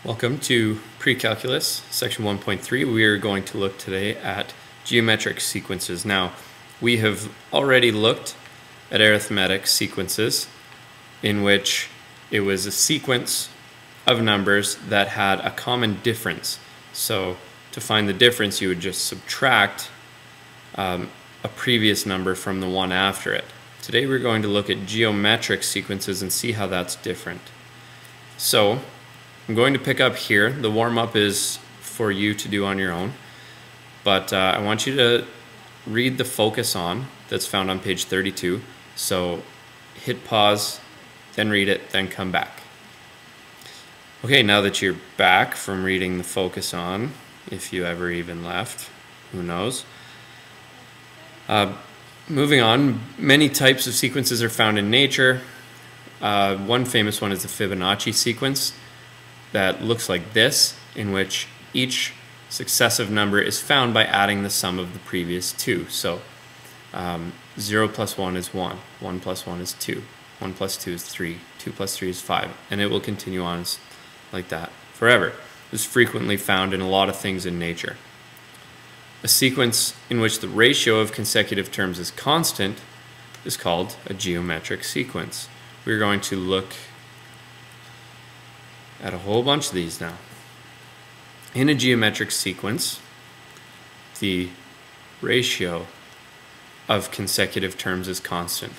Welcome to Pre-Calculus, Section 1.3. We are going to look today at geometric sequences. Now, we have already looked at arithmetic sequences in which it was a sequence of numbers that had a common difference. So, to find the difference, you would just subtract a previous number from the one after it. Today we're going to look at geometric sequences and see how that's different. So, I'm going to pick up here. The warm-up is for you to do on your own, but I want you to read the focus on that's found on page 32. So hit pause, then read it, then come back. Okay, now that you're back from reading the focus on, if you ever even left, who knows. Moving on, many types of sequences are found in nature. One famous one is the Fibonacci sequence that looks like this, in which each successive number is found by adding the sum of the previous two. So 0 plus 1 is 1, 1 plus 1 is 2, 1 plus 2 is 3, 2 plus 3 is 5, and it will continue on like that forever. This is frequently found in a lot of things in nature. A sequence in which the ratio of consecutive terms is constant is called a geometric sequence. We're going to look at a whole bunch of these now. In a geometric sequence, the ratio of consecutive terms is constant.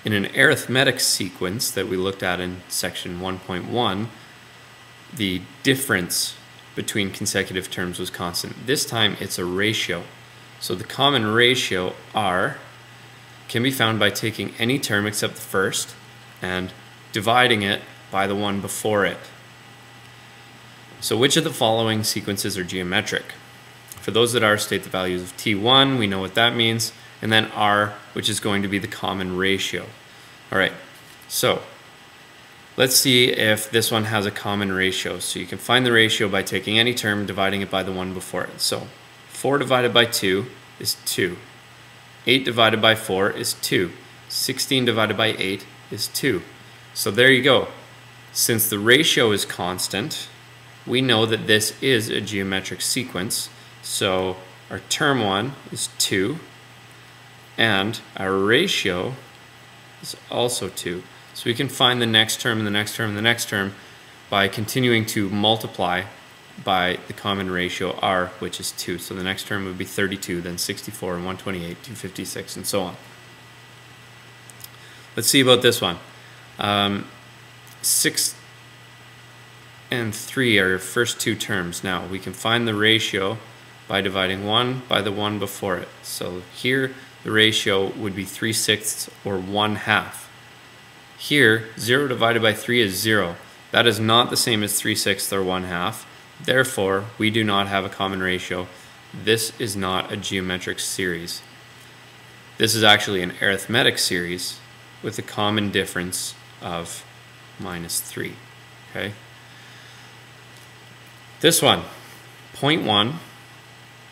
In an arithmetic sequence that we looked at in section 1.1, the difference between consecutive terms was constant. This time it's a ratio. So the common ratio, R, can be found by taking any term except the first and dividing it by the one before it. So which of the following sequences are geometric? For those that are, state the values of T1, we know what that means, and then R, which is going to be the common ratio. All right, so let's see if this one has a common ratio. So you can find the ratio by taking any term, dividing it by the one before it. So 4 divided by 2 is 2. 8 divided by 4 is 2. 16 divided by 8 is 2. So there you go. Since the ratio is constant, we know that this is a geometric sequence. So our term 1 is 2, and our ratio is also 2. So we can find the next term and the next term and the next term by continuing to multiply by the common ratio R, which is 2. So the next term would be 32, then 64, and 128, 256, and so on. Let's see about this one. 6 and 3 are your first two terms. Now we can find the ratio by dividing 1 by the one before it. So here the ratio would be 3/6 or 1/2. Here 0 divided by 3 is 0. That is not the same as 3/6 or 1/2. Therefore we do not have a common ratio. This is not a geometric series. This is actually an arithmetic series with a common difference of -3. Okay? This one, 0.1,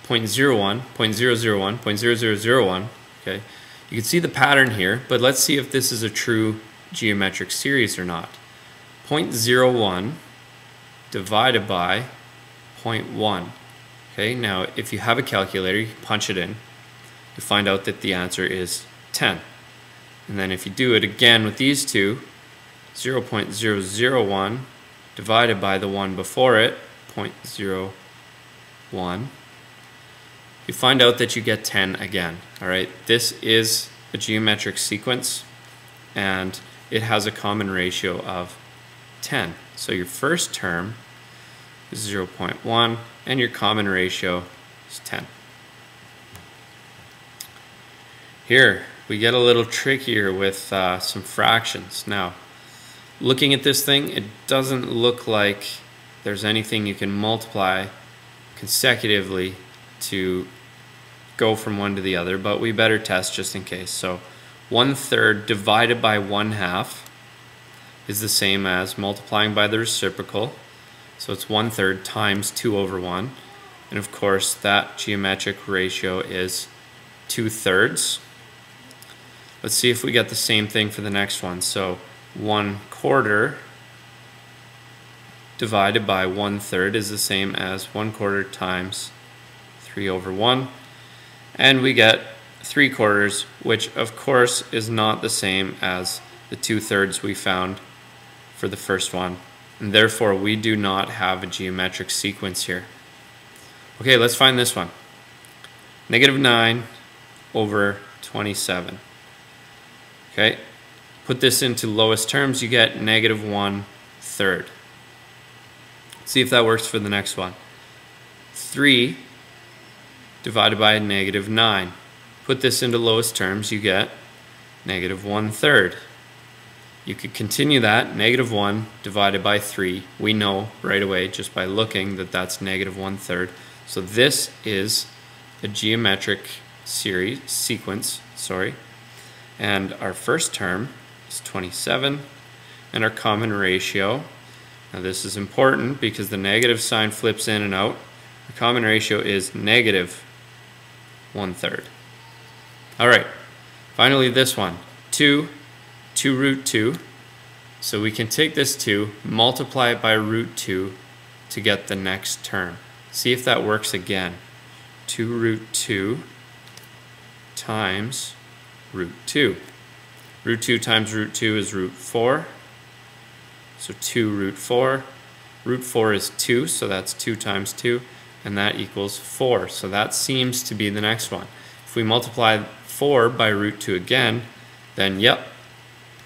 0.01, 0.001, 0.0001, okay? You can see the pattern here, but let's see if this is a true geometric series or not. 0.01 divided by 0.1. Okay, now if you have a calculator, you can punch it in. You find out that the answer is 10. And then if you do it again with these two, 0.001 divided by the one before it, 0.01, you find out that you get 10 again. All right, this is a geometric sequence and it has a common ratio of 10. So your first term is 0.1 and your common ratio is 10. Here we get a little trickier with some fractions. Now, looking at this thing, it doesn't look like there's anything you can multiply consecutively to go from one to the other, but we better test just in case. So 1/3 divided by 1/2 is the same as multiplying by the reciprocal. So it's 1/3 times 2/1. And of course that geometric ratio is 2/3. Let's see if we get the same thing for the next one. So 1/4 divided by 1/3 is the same as 1/4 times 3/1. And we get 3/4, which of course is not the same as the 2/3 we found for the first one. And therefore we do not have a geometric sequence here. Okay, let's find this one. -9/27. Okay, put this into lowest terms, you get -1/3. See if that works for the next one. 3 divided by -9. Put this into lowest terms, you get -1/3. You could continue that, -1 divided by 3. We know right away just by looking that that's -1/3. So this is a geometric sequence, and our first term is 27, and our common ratio, now this is important because the negative sign flips in and out, the common ratio is -1/3. Alright, finally this one, 2/√2, so we can take this 2, multiply it by √2 to get the next term. See if that works again. 2√2 times √2. √2 times √2 is √4. So 2√4. √4 is 2, so that's 2 times 2, and that equals 4. So that seems to be the next one. If we multiply 4 by √2 again, then yep,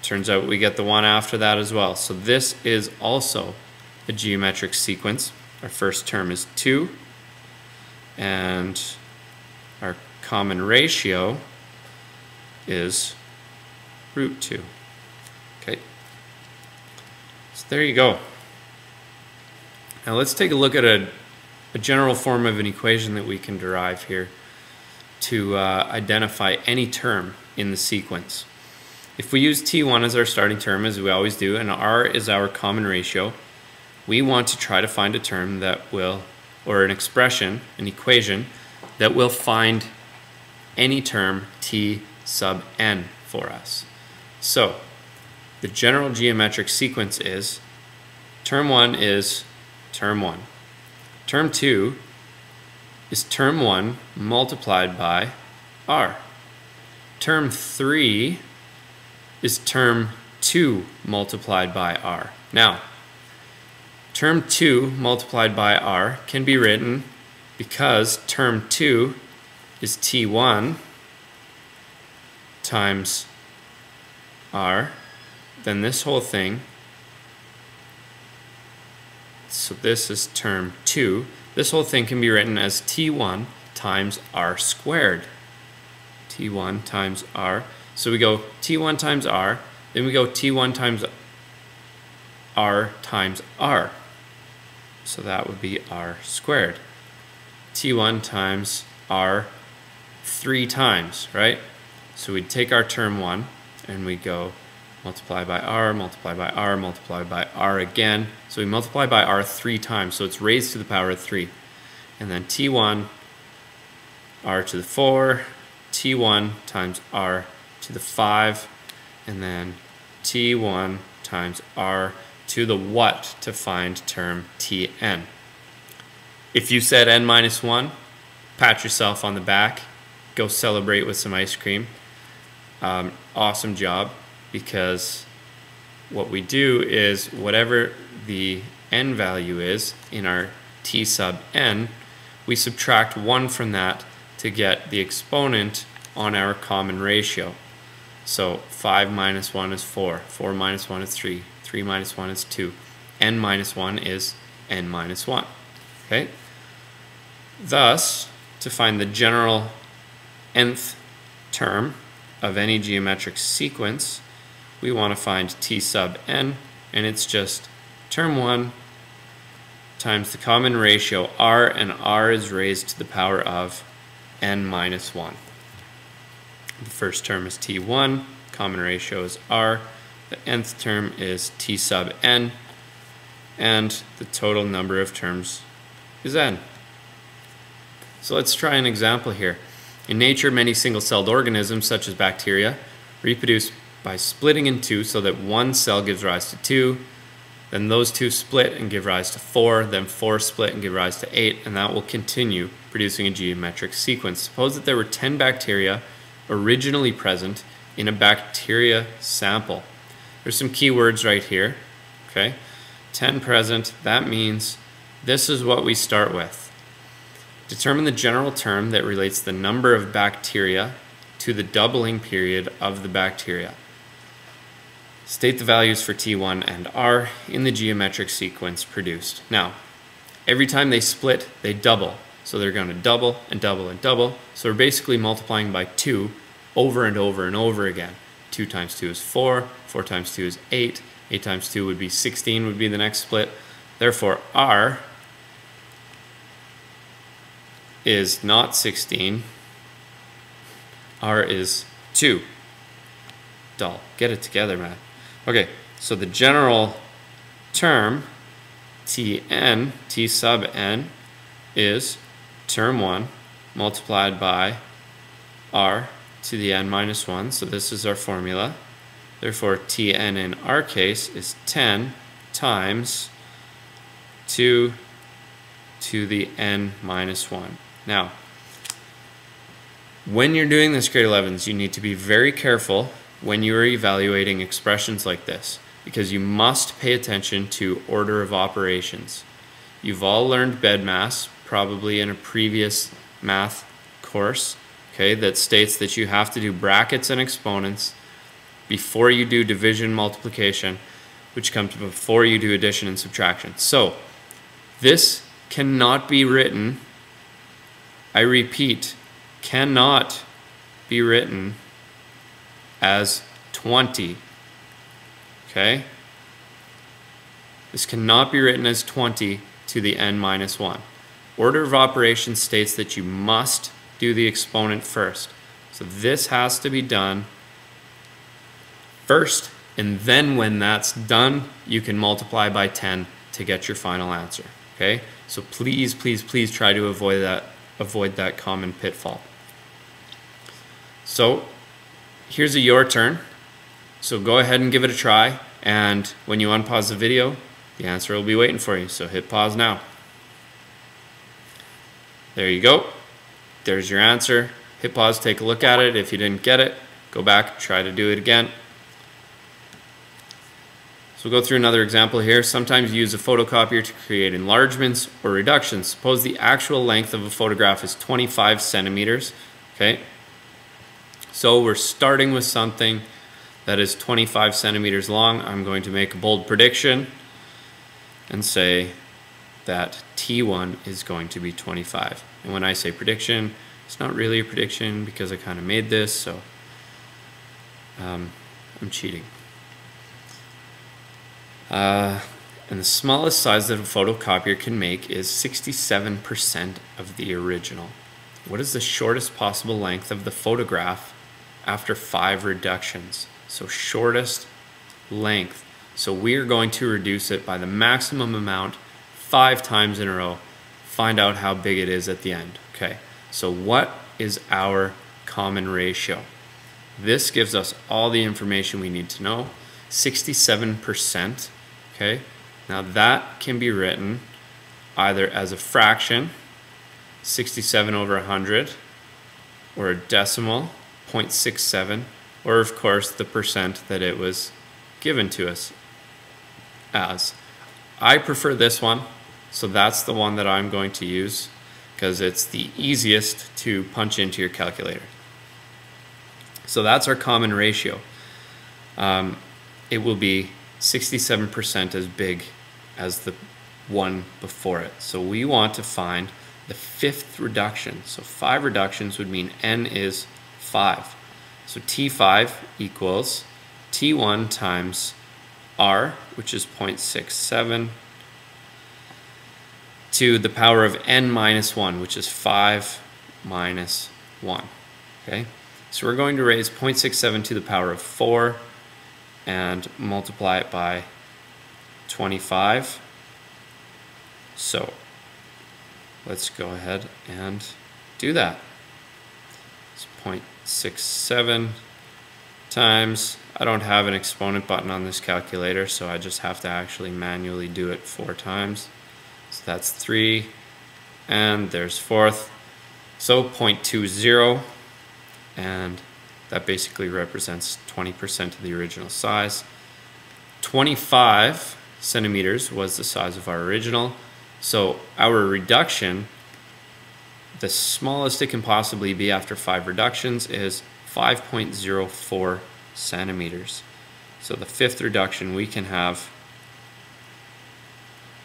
turns out we get the one after that as well. So this is also a geometric sequence. Our first term is 2, and our common ratio is √2. Okay, so there you go. Now let's take a look at a general form of an equation that we can derive here to identify any term in the sequence. If we use T1 as our starting term, as we always do, and R is our common ratio, we want to try to find a term that will, or an expression, an equation, that will find any term T sub n for us. So, the general geometric sequence is, term 1 is term 1. Term 2 is term 1 multiplied by R. Term 3 is term 2 multiplied by R. Now, term 2 multiplied by R can be written because term 2 is T1 times R, then this whole thing, so this is term 2, this whole thing can be written as T1 times R squared. T1 times R. So we go T1 times R, then we go T1 times R times R. So that would be R squared. T1 times R 3 times, right? So we'd take our term 1 and we go multiply by R, multiply by R, multiply by R again. So we multiply by R 3 times, so it's raised to the power of 3. And then T1 R to the 4, T1 times R to the 5, and then T1 times R to the what to find term Tn. If you said n minus 1, pat yourself on the back, go celebrate with some ice cream. Awesome job, because what we do is whatever the n value is in our T sub n, we subtract 1 from that to get the exponent on our common ratio. So 5 minus 1 is 4, 4 minus 1 is 3, 3 minus 1 is 2, n minus 1 is n minus 1. Okay? Thus, to find the general nth term of any geometric sequence, we want to find T sub n, and it's just term 1 times the common ratio R, and R is raised to the power of n minus 1. The first term is T1, common ratio is R, the nth term is T sub n, and the total number of terms is n. So let's try an example here. In nature, many single-celled organisms, such as bacteria, reproduce by splitting in two so that one cell gives rise to 2, Then those two split and give rise to 4, then 4 split and give rise to 8, and that will continue producing a geometric sequence. Suppose that there were 10 bacteria originally present in a bacteria sample. There's some keywords right here, okay? 10 present, that means this is what we start with. Determine the general term that relates the number of bacteria to the doubling period of the bacteria. State the values for T1 and R in the geometric sequence produced. Now, every time they split, they double. So they're going to double and double and double. So we're basically multiplying by 2 over and over and over again. 2 times 2 is 4, 4 times 2 is 8, 8 times 2 would be 16 would be the next split. Therefore, R is not 16. R is 2. Dull. Get it together, man. Okay, so the general term, Tn, T sub n, is term 1 multiplied by R to the n minus 1. So this is our formula. Therefore, Tn in our case is 10 times 2 to the n minus 1. Now, when you're doing this, grade 11s, you need to be very careful when you are evaluating expressions like this, because you must pay attention to order of operations. You've all learned BEDMAS, probably in a previous math course, okay, that states that you have to do brackets and exponents before you do division multiplication, which comes before you do addition and subtraction. So, this cannot be written, I repeat, cannot be written as 20, okay? This cannot be written as 20 to the n minus 1. Order of operations states that you must do the exponent first. So this has to be done first, and then when that's done, you can multiply by 10 to get your final answer, okay? So please, please, please try to avoid that common pitfall. So here's a your turn. So go ahead and give it a try, and when you unpause the video, the answer will be waiting for you. So hit pause now. There you go. There's your answer. Hit pause, take a look at it. If you didn't get it, go back, try to do it again. So we'll go through another example here. Sometimes you use a photocopier to create enlargements or reductions. Suppose the actual length of a photograph is 25 centimeters. Okay. So we're starting with something that is 25 centimeters long. I'm going to make a bold prediction and say that T1 is going to be 25. And when I say prediction, it's not really a prediction because I kind of made this, so I'm cheating. And the smallest size that a photocopier can make is 67% of the original. What is the shortest possible length of the photograph after 5 reductions? So shortest length. So we are going to reduce it by the maximum amount 5 times in a row. Find out how big it is at the end. Okay, so what is our common ratio? This gives us all the information we need to know. 67%. Okay, now that can be written either as a fraction, 67 over 100, or a decimal, 0.67, or of course the percent that it was given to us as. I prefer this one, so that's the one that I'm going to use because it's the easiest to punch into your calculator. So that's our common ratio. It will be 67% as big as the one before it. So we want to find the 5th reduction. So 5 reductions would mean n is 5. So T5 equals T1 times R, which is 0.67, to the power of n minus 1, which is 5 minus 1. Okay, so we're going to raise 0.67 to the power of 4 and multiply it by 25. So let's go ahead and do that. It's 0.67 times, I don't have an exponent button on this calculator, so I just have to actually manually do it 4 times. So that's 3, and there's fourth. So 0.20, and that basically represents 20% of the original size. 25 centimeters was the size of our original. So our reduction, the smallest it can possibly be after 5 reductions, is 5.04 centimeters. So the 5th reduction, we can have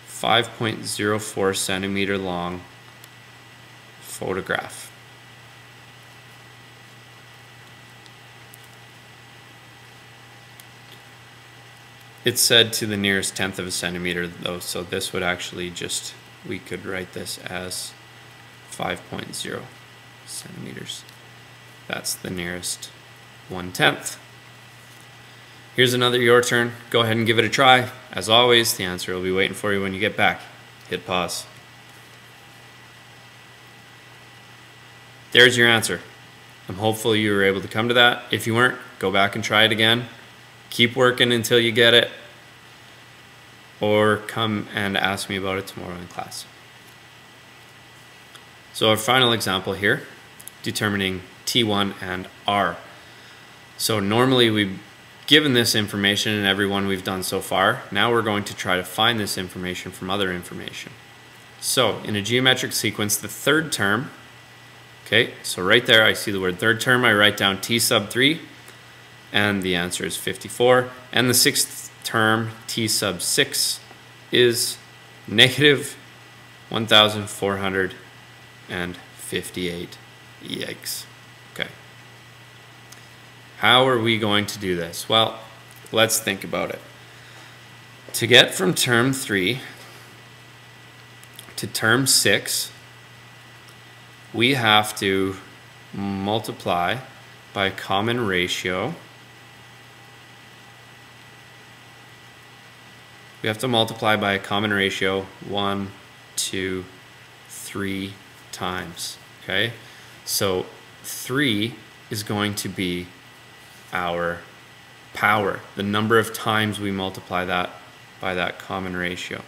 5.04 centimeter long photograph. It's said to the nearest 1/10 of a centimeter though, so this would actually just, we could write this as 5.0 centimeters. That's the nearest 1/10. Here's another your turn. Go ahead and give it a try. As always, the answer will be waiting for you when you get back. Hit pause. There's your answer. I'm hopeful you were able to come to that. If you weren't, go back and try it again. Keep working until you get it, or come and ask me about it tomorrow in class. So our final example here, determining T1 and R. So normally we've given this information in every one we've done so far. Now we're going to try to find this information from other information. So in a geometric sequence, the third term, okay, so right there I see the word third term, I write down T sub 3, and the answer is 54. And the 6th term, T sub 6, is negative 1,458. Yikes. Okay. How are we going to do this? Well, let's think about it. To get from term 3 to term 6, we have to multiply by a common ratio. We have to multiply by a common ratio 1, 2, 3 times. Okay? So 3 is going to be our power, the number of times we multiply that by that common ratio.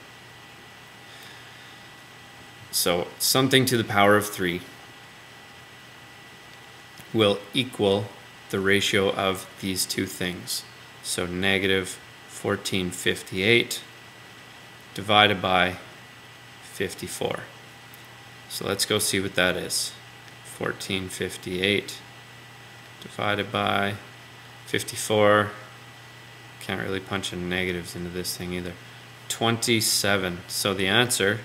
So something to the power of 3 will equal the ratio of these two things. So negative 1458 divided by 54. So let's go see what that is. 1458 divided by 54. Can't really punch in negatives into this thing either. 27. So the answer,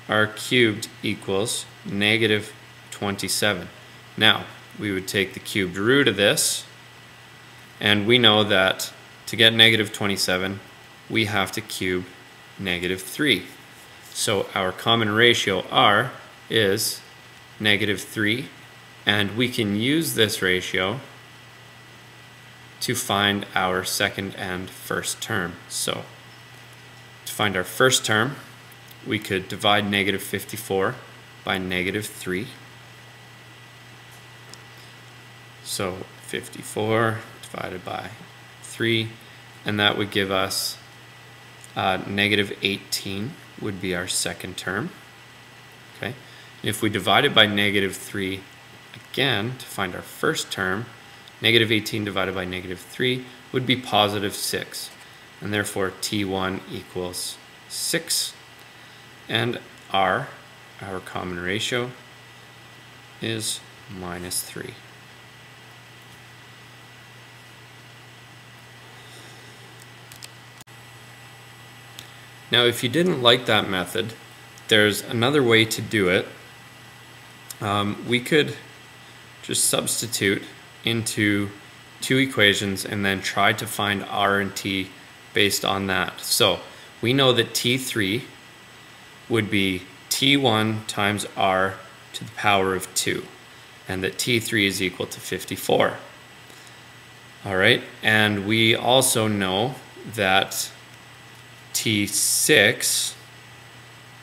r cubed, equals negative 27. Now, we would take the cubed root of this, and we know that to get negative 27, we have to cube negative 3. So our common ratio, r, is negative 3, and we can use this ratio to find our second and first term. So to find our first term, we could divide negative 54 by negative 3. So 54 divided by 3, and that would give us negative 18 would be our second term. Okay. And if we divide it by negative 3 again to find our first term, negative 18 divided by negative 3 would be positive 6. And therefore T1 equals 6. And R, our common ratio, is minus 3. Now, if you didn't like that method, there's another way to do it. We could just substitute into two equations and then try to find r and t based on that. So we know that T3 would be T1 times r to the power of 2, and that T3 is equal to 54. All right, and we also know that T6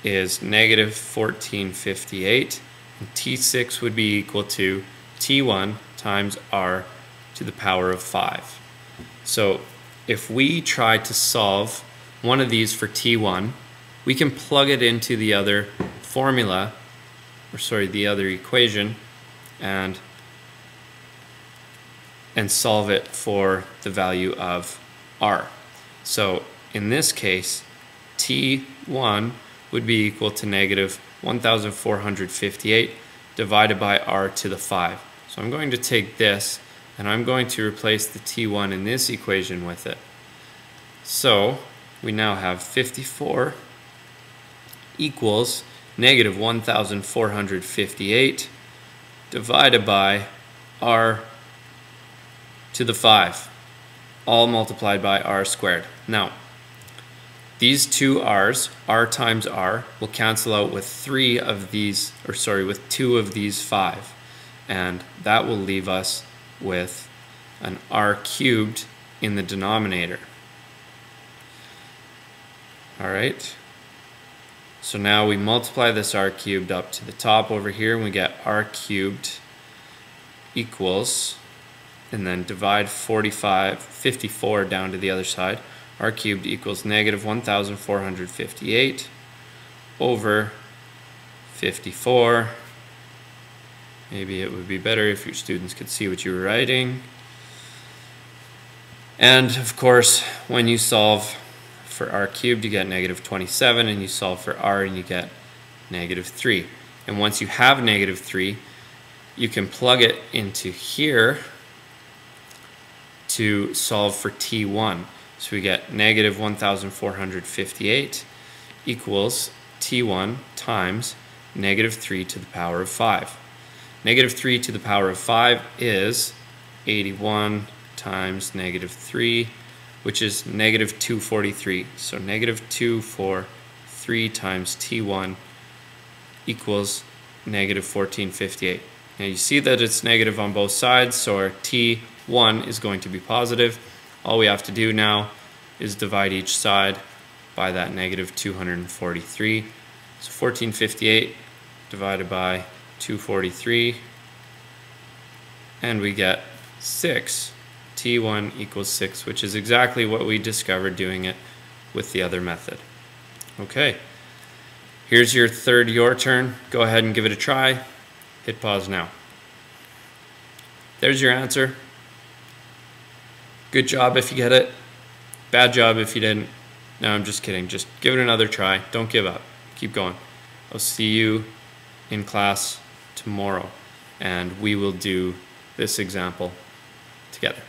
is negative 1458, and T6 would be equal to T1 times r to the power of 5. So if we try to solve one of these for t1, we can plug it into the other formula, or sorry, the other equation, and solve it for the value of r. So in this case, t1 would be equal to negative 1,458 divided by r to the 5. So I'm going to take this and I'm going to replace the t1 in this equation with it. So we now have 54 equals negative 1,458 divided by r to the 5, all multiplied by r squared. Now, these two r's, r times r, will cancel out with with 2 of these 5. And that will leave us with an r cubed in the denominator. Alright, so now we multiply this r cubed up to the top over here and we get r cubed equals, and then divide 54 down to the other side, r cubed equals negative 1,458 over 54. Maybe it would be better if your students could see what you were writing. And of course, when you solve for r cubed, you get negative 27, and you solve for r and you get negative 3. And once you have negative 3, you can plug it into here to solve for t1. So we get negative 1,458 equals t1 times negative 3 to the power of 5. Negative 3 to the power of 5 is 81 times negative 3, which is negative 243. So negative 243 times t1 equals negative 1458. Now you see that it's negative on both sides, so our t1 is going to be positive. All we have to do now is divide each side by that negative 243. So 1458 divided by 243, and we get 6. t1 equals 6, which is exactly what we discovered doing it with the other method. Okay, here's your third your turn. Go ahead and give it a try. Hit pause now. There's your answer. Good job if you get it. Bad job if you didn't. No, I'm just kidding. Just give it another try. Don't give up. Keep going. I'll see you in class tomorrow, and we will do this example together.